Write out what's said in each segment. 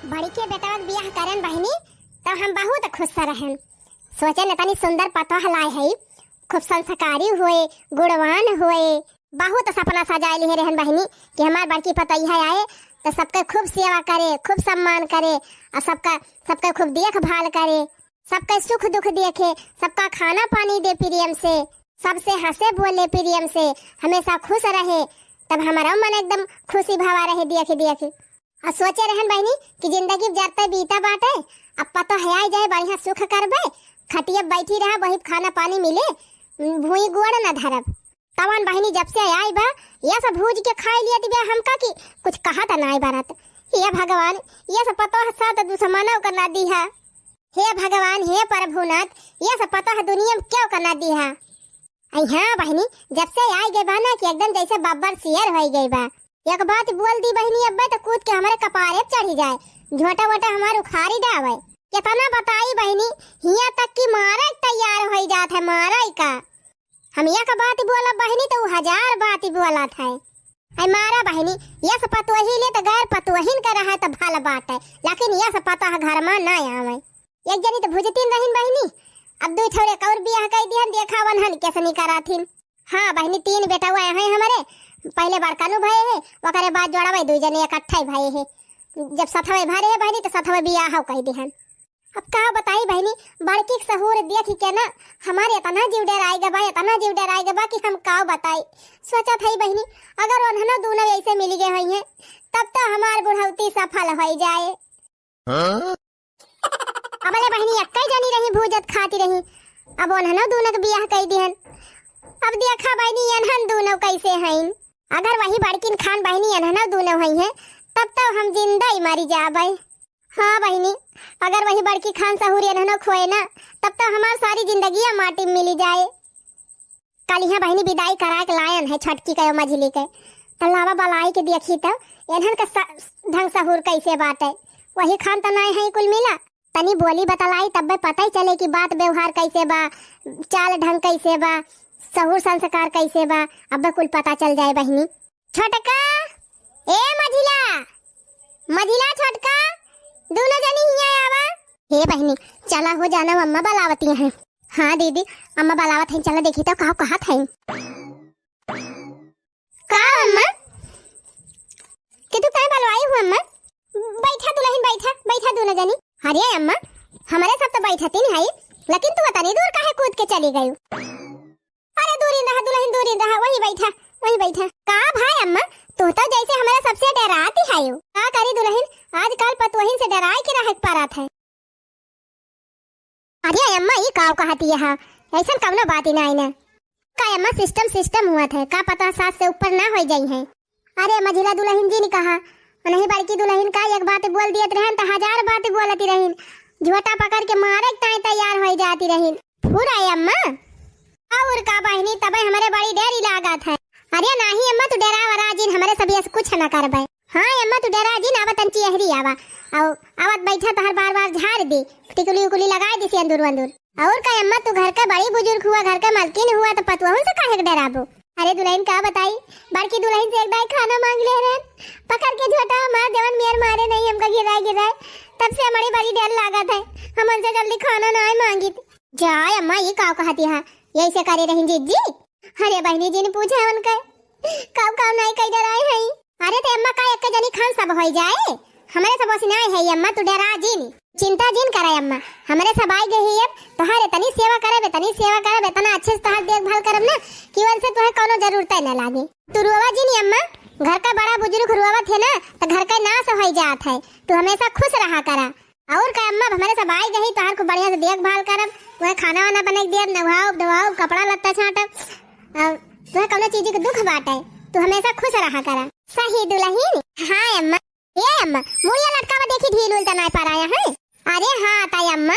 बड़ी के बेटा बियाह करन बहनी तो हम बहुत खुश रहन। सोचन इतनी सुंदर पतोह लाए है, खूब संस्कारी हुए, गुणवान हुए, बहुत सपना सजाए लिए रहन बहनी कि हमार बड़की पतोह आए तो सबका खूब सेवा करे, खूब सम्मान करे और सबका खूब देखभाल करे, सबका सुख दुख देखे, सबका खाना पानी दे प्रेम से, सबसे हंसे बोले प्रेम से, हमेशा खुश रहे। तब हमारा मन एकदम खुशी भावा रहे देखे देखे। और सोचे रहन बहनी कि जिंदगी जरते बीता बाटे, अब पता है आई जाए बढ़िया सुख करबे, खटिया बैठी रहा वही खाना पानी मिले, भूई गोड़ न धरब। तवन बहनी जब से आई बा ये सब भूज के खाई लिया दिव्या हमका की कुछ कहा था ना बारत। हे भगवान ये सब पता है साथ दुश्मनों करना दी है। हे भगवान हे प्रभुनाथ ये सब पता है दुनिया में क्यों करना दी है। हाँ बहनी जब से आई गई बा ना कि एकदम जैसे बब्बर शेर हो गई बा। एक बात बोल दी बहनी अब तो कूद के हमारे कपारे चढ़ी जाए, झोटा वोटा हमारे उखाड़ी डावे। कितना बताई बहनी यहाँ तक कि मारा तैयार हो जात है, मारा का हम यह का बात बोला बहनी तो 1000 बात बोला था। मारा बहनी यह सब पतोही ले तो गैर पतोहीन कर रहा है तो भला बात है, लेकिन यह सब पता है घर में ना आवे। एक जनी तो भुजतीन रहीन बहनी, अब दो छोरे और बियाह कर दिहन देखा वनहन कैसे नहीं कराथिन। हाँ बहनी 3 बेटा हुए हैं हमारे, पहले बड़कानु भाई है वकरे बाद जोड़ा भाई 2 जने इकट्ठा भाई है। जब सथवे भरे है बहनी तो सथवे बियाह कह दिहन। अब कहा बताई बहनी बड़की सहूर देखी के ना हमारे इतना जीव डराएगा बा, इतना जीव डराएगा बा कि हम का बताई। सोचा था बहनी अगर उन्होंने दोनों ऐसे मिल गए हुई हैं तब तो हमार बुढ़ौती सफल हो जाए। अबले बहनी अक्कई जानी रही भूजत खाती रही, अब उन्होंने दोनों के बियाह कर दिहन। अब देखा बहनी इन्हन दोनों कैसे हैं। अगर वही बड़किन खान बहनी इन्हन दोनों हुई हैं तब तो हम जिंदा ही मरी जाबे। हाँ बहनी अगर वही बड़की खान सहूर इन्हन खोए ना तब तो हमार सारी जिंदगी माटी में मिली जाए। कल यहाँ बहनी विदाई करा के लायन है छटकी के मझली के तलावा बलाई के देखी तो इन्हन का ढंग सहूर कैसे बात है। वही खान तो नहीं है कुल मिला, तनी बोली बतलाई तब पता ही चले कि बात व्यवहार कैसे बा, चाल ढंग कैसे बा, सहूर संस्कार कैसे बा, अब कुल पता चल जाए बहनी। छोटका ए मझिला मझिला छोटका दोनों जनी हिया आवा। हे बहनी चला हो जाना अम्मा बलावती हैं। हाँ दीदी अम्मा बलावत हैं, चला देखी तो कहा कहा था का अम्मा कि तू काय बलवाई हो अम्मा। बैठा दुल्हन बैठा बैठा दोनों जनी। अरे अम्मा हमारे सब तो बैठती नहीं है, लेकिन तू इतनी दूर काहे कूद के चली गई। अरे दूरी रहा दुल्हन दूरी रहा, वही बैठा का भाई अम्मा तू तो जैसे हमारे सबसे डराती है। का करी दुल्हन आजकल पतोहिन से डराए के रह पारत है। अरे अम्मा ये काव कहती है ऐसा कवनो बात ही नहीं ना का अम्मा सिस्टम हुआ था, का पता सास से ऊपर ना हो जाई है। अरे मझिला दुल्हन जी ने कहा नहीं बड़की दुल्हन का एक बात बोल दियत रहन तो 1000 बात बोलती रहन, झोटा पकड़ के मारे तैयार हो जाती रहन। पूरा अम्मा और का बहनी तबे हमारे बड़ी डरी लागत है। अरे नहीं अम्मा तू डरा वरा जिन हमारे सब ऐसे कुछ ना करबे। हाँ अम्मा तू डरा जिन आवत अंची हरी आवा और आवत बैठा तो हर बार झाड़ दी, टिकुली उकुली लगा दी सिंदूर वंदूर। और का अम्मा तू घर का बड़ी बुजुर्ग हुआ, घर का मालकिन हुआ तो पतवाहन से काहे डराबो। अरे दुल्हन का बताई बड़की दुल्हन से एक दाई खाना मांग ले रहन, पकड़ के झोटा मार देवन मेर मारे नहीं हमका गिराए तब से हमारी बड़ी डर लागत है, हम उनसे जल्दी खाना ना मांगी। जाए अम्मा ये काव कहती है यही करे रही जीजी। अरे बहनी जी ने पूछा उनका काव नहीं कई डराए है। अरे तो अम्मा का एक जनी खान सब हो जाए, हमारे सब ओसी नहीं है अम्मा तू डरा जिन चिंता जिन करे अम्मा, हमारे सब आई गई है अब तोहारे तनी सेवा करे तना अच्छे से तोहार देखभाल करब ना कि वैसे तोहे कोनो जरूरत न लागे। तू रोवा जिन अम्मा, घर का बड़ा बुजुर्ग रोवा थे ना तो घर का नाश हो जात है, तू हमेशा खुश रहा करा। और का अम्मा हमारे सब आई गई तोहार को बढ़िया से देखभाल करब, वह खाना वाना बना के देब, नहाओ धोआओ कपड़ा लत्ता छाटब, तोहे कोनो चीज के दुख बाटे, तू हमेशा खुश रहा करा। सही दुल्हन। हाँ अम्मा ये अम्मा मुड़िया लटकावा देखी ढील उल्टा नहीं पाराया है। अरे हाँ ताई अम्मा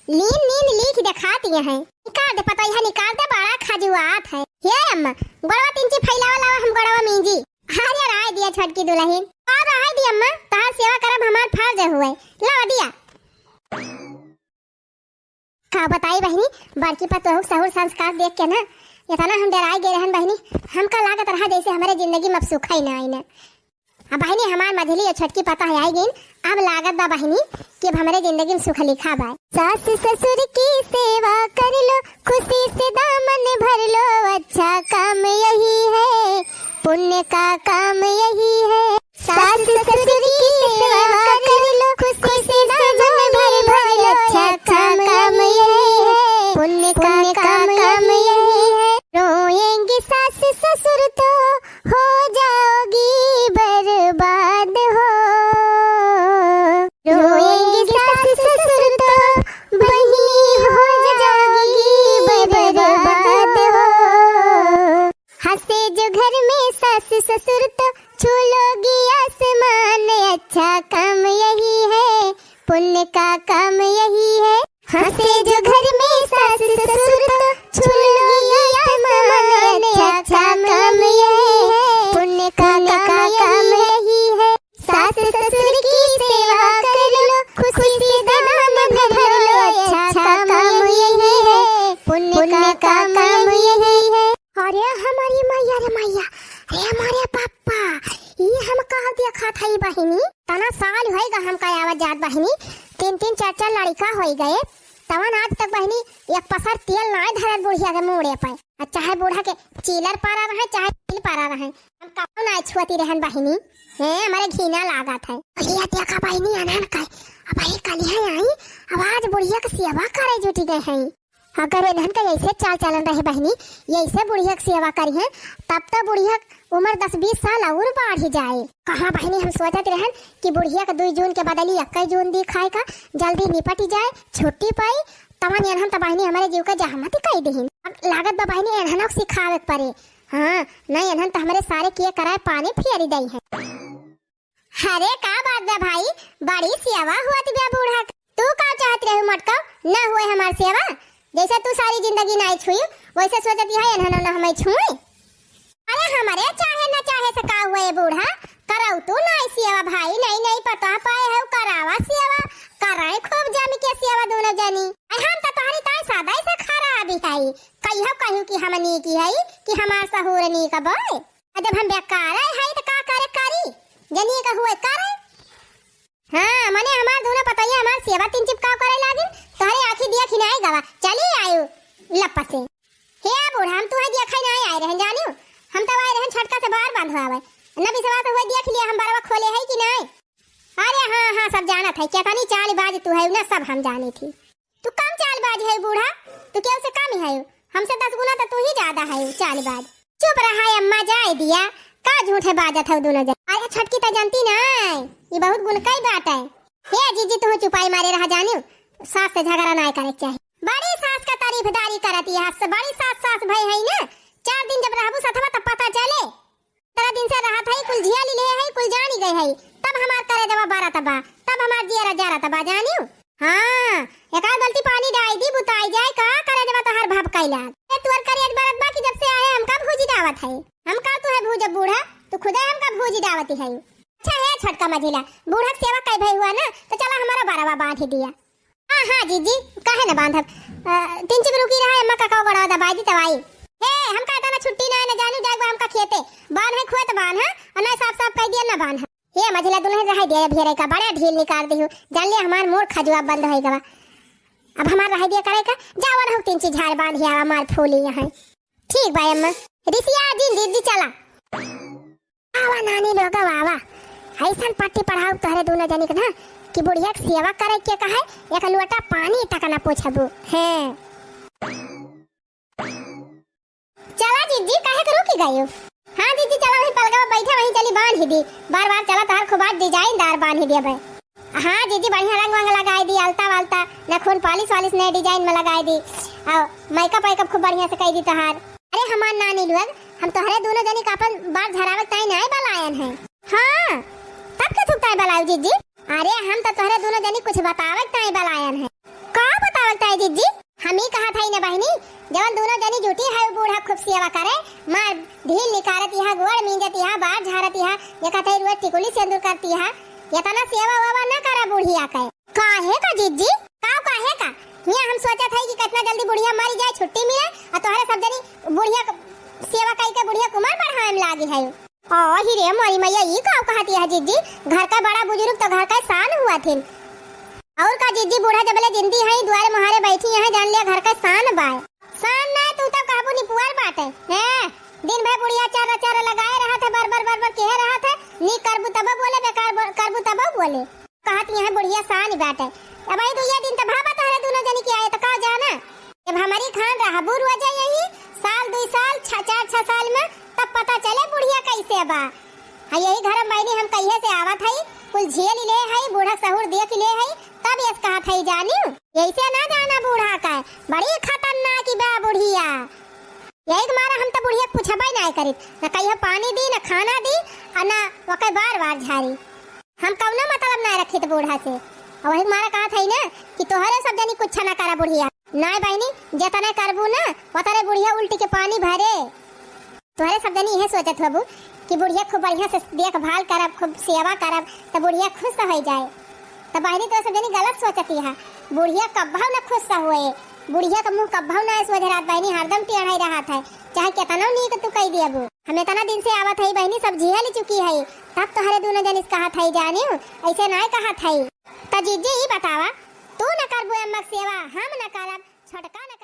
नीन लिख दिखाती है, निकाल दे पता है निकाल दे बड़ा खजुआत है। ये अम्मा गड़वा 3 ची फैलावा लावा हम गड़वा मींजी। अरे राय दिया छोटकी दुल्हन आ राय दी अम्मा तार सेवा करब हमार फर्ज हुए लावा दिया। का बताई बहनी बड़की पतोह सहूर संस्कार देख के ना इतना हम डराए गए रहन बहनी, हमका लागत रहा जैसे हमारे जिंदगी में सुख ही ना आई ना। अब बहनी हमार मझली और छटकी पता है आई गिन। अब लागत बा बहनी कि अब हमारे जिंदगी में सुख लिखा बा। सास ससुर की सेवा कर लो, खुशी से दामन भर लो, अच्छा काम यही है, पुण्य का काम यही है। सास ससुर की सेवा कर लो, खुशी से दामन भर लो, अच्छा काम यही है, पुण्य का काम यही है। रोएंगे सास ससुर तो हो जाओगी बर्बाद हो, रोएंगे सास ससुर तो वही हो जाओगी बर्बाद हो। हंसे जो घर में सास ससुर तो छू लोगी आसमान, अच्छा काम यही है, पुण्य का काम यही है। हंसे जो घर में सास ससुर तो छू लोगी आसमान, अच्छा काम यही है, पुण्य का काम यही है। सास ससुर की सेवा कर लो, खुशी से दामन भर लो, अच्छा काम यही है, पुण्य का काम यही है। अरे हमारी मैया रे मैया, अरे हमारे पापा, ये हम कहाँ देखा था बहिनी। तना साल होएगा हम का आवाज जात बहिनी, 3-3 4-4 लड़का हो गए, तवन आज तक बहिनी एक पसर तेल ना धरत बुढ़िया के मुड़े पे। चाहे बूढ़ा के चीलर पारा रहे चाहे तिल पारा रहे, हम कौन ना छुअती रहन बहिनी। हमारे घीना लागत है। ये देखा बहिनी अनन का अब ही कलिया आई, आवाज बुढ़िया के सेवा करे जुटी गए हैं। अगर इन्हन का ऐसे चाल चलन रहे बहिनी, ऐसे बुढ़िया की सेवा करी है, तब तो बुढ़िया उम्र 10-20 साल और बढ़ ही जाए। कहाँ बहिनी हम सोचते रहन कि बुढ़िया का 2 जून के बदली 21 जून दिखाए का, जल्दी निपट जाए, छुट्टी पाई, तवन एनहन तो बहिनी हमारे जीव का जहमत ही कही दही। अब लागत बा बहिनी एनहन को सिखावे पड़े। हाँ नहीं एनहन तो हमारे सारे किए कराए पानी फेरी दई है। अरे का बात बा भाई, बड़ी सेवा हुआ थी बे बूढ़ा। तू का चाहत रहे मटका ना हुए हमार सेवा, जैसे तू सारी जिंदगी नहीं छुई वैसे सोचती है एनहन ना हमें छुए। अरे हमारे चाहे न चाहे से का हुए बूढ़ा, कराऊ तू नहीं सेवा भाई, नहीं पता पाए है करावा सेवा, कराए खूब जम के सेवा दोनों जनी। हम तो तोहरी ताई सादा से खराब है, कहू कि हमनी की है कि हमार सहूर नी का बोए। जब हम बेकार है तो का करे करी, जनी का हुए करे। हाँ मने हमार दोनों पता है हमार सेवा 3 चिपकाव करे लागिन, तोहरे आंखी दिया खिनाई गवा चली आयु लप्पा से। हे बूढ़ा हम तू है दिया खाई नहीं आए रहन जानियो, हम तो आए रहन छटका से बाहर बांधवावे न विश्वास हुए देख लिया हम बरवा खोले है कि नहीं। अरे हाँ सब जाना था, क्या तानी चालबाज तू है ना, सब हम जानी थी। तू कम चालबाज है बूढ़ा, तू क्यों से कम है, हमसे 10 गुना तो तू ही ज्यादा है चालबाज। चुप रहा अम्मा जाए दिया, का झूठे बाजत है दोनों जन। अरे छटकी तो जानती ना ये बहुत गुण कई बात है। हे जीजी तू चुपाई मारे रहा जानियो, सास से झगड़ा नहीं करे चाहिए। बड़ी सास का तारीफदारी करती है, बड़ी सास भाई है ना। 4 दिन जब रहबू सथवा तब पता चले, 3 दिन से रहा था कुल झिया ले है कुल जानी गई है, तब हमार करे दवा 12 तबा, तब हमार जिया जरा तबा जानियो। हाँ एक गलती पानी डाल दी बुताई जाए का करे देवा तो हर भाप कैला। ए तुअर करे बरत बा कि जब से आए हमका भूजी दावत है, हम का तू है भूज बूढ़ा, तू खुदा हमका भूजी दावत है। अच्छा है छटका मझिला, बूढ़ा की सेवा कई भई हुआ ना, तो चला हमारा बरवा बांध दिया। हाँ जीजी काहे न बांधब, 3 चिप रुकी रहा अम्मा का का गड़वा दबाई दी तवाई। हे हम कहता ना छुट्टी ना जानू जागवा हमका खेते बांध है खुए तो बांध है और ना साफ कह दिया ना बांध। ये मझिला दुल्हन रह दिया भेरे का बड़ा ढील निकाल दी हूं, जान ले हमार मोर खजुआ बंद होई गवा। अब हमार रह दिया करे का जावन हो 3 चीज झाड़ बांध या हमार फूली यहां। ठीक भाई अम्मा रिसिया दिन दीदी चला आवा नानी लोग आवा ऐसन पट्टी पढ़ाऊ तोहरे दोनों जनी के ना कि बुढ़िया की सेवा करे के कहे एक लोटा पानी तक ना पूछबू है। चला जीजी काहे करू की गयो। हां दीदी चला वही पलगा में बैठे वहीं चली बांध ही दी, बार-बार चला तार खूब डिजाइनदार बांध ही दिया भाई। हां दीदी बढ़िया रंग वंग लगाई दी, अलता वालता नखून पॉलिश वालिश नए डिजाइन में लगाई दी और मेकअप खूब बढ़िया से कई दी तहार। अरे हमार नानी लोग हम तोहरे दोनों जनी का अपन बाल झरावत ताई नहीं बलायन है। हां तब के थुकताई बलाऊ जीजी। अरे हम तो तोहरे दोनों जनी कुछ बतावत ताई बलायन है। का बतावत ताई जीजी, हम ही कहा था ना बहनी जवन दोनों जनी जुटी है बूढ़ा खूब सेवा करे, मार ढील निकारत यहां गोड़ मींजत यहां बार झारत यहां ये कहते रोज टिकुली सिंदूर करती है, ये तना सेवा वावा ना करा बुढ़िया के। काहे का जीजी काहे का हिया हम सोचा था कि कितना जल्दी बुढ़िया मर जाए छुट्टी मिले और तोहरे सब जनी बुढ़िया सेवा कई के बुढ़िया कुमार बढ़ाए में लागी है। ही रे मोरी मैया ई का कहती है जीजी, घर का बड़ा बुजुर्ग तो घर का शान हुआ थे। और का जीजी बूढ़ा जबले जिंदी है द्वारे मुहारे बैठी है, जान लिया घर का शान बाय। शान ना तू तो काबू नी पुआर बाटे हैं, दिन भर बुढ़िया चारा चारा लगाए रहा था, बार कह रहा था नी करबू तब बोले, बेकार करबू तब बोले, कहती है बुढ़िया शान बाटे। अब आई तो ये दिन तो भाबा तोहरे दोनों जनी की आए तो का जाना, जब हमारी खान रहा बुर हो जाए यही साल 2 साल 4 साल में तब पता चले बुढ़िया कैसे बा। हाँ यही घर में हम कहिए से आवत है, कुल झेल ले है, बूढ़ा सहूर देख ले है, तब ये कहा था जानी ऐसे ना जाना बूढ़ा का बड़ी खतरनाक बा बुढ़िया। यही मारा हम तो बुढ़िया पूछबे नहीं करी, न कहियो पानी दी न खाना दी और न वके बार झारी, हम कौनो मतलब ना रखी तो बूढ़ा से। और वही मारा कहा था ना कि तोहरे सब जनी कुछ ना करा बुढ़िया, नहीं बहनी जतने करबू ना उतरे बुढ़िया उल्टी के पानी भरे। तोहरे सब जनी यही सोचत हबू कि बुढ़िया खूब बढ़िया से देखभाल करब, खूब सेवा करब तो बुढ़िया खुश हो जाए, तो बहनी तो सब जनी गलत सोचती है। बुढ़िया कब्बा न खुश हुए, बुढ़िया का मुंह कब्बा ना सोच रात बहनी हरदम टेढ़ाई रहा था, चाहे कितना नहीं तो तू कह दिया बू। हम इतना दिन से आवत है बहनी सब झेल चुकी है, तब तोहरे दोनों जन कहा था जानी ऐसे नहीं कहा था। तो जीजी ही बतावा तू न करबू अम्मा सेवा, हम न करब, छोटका न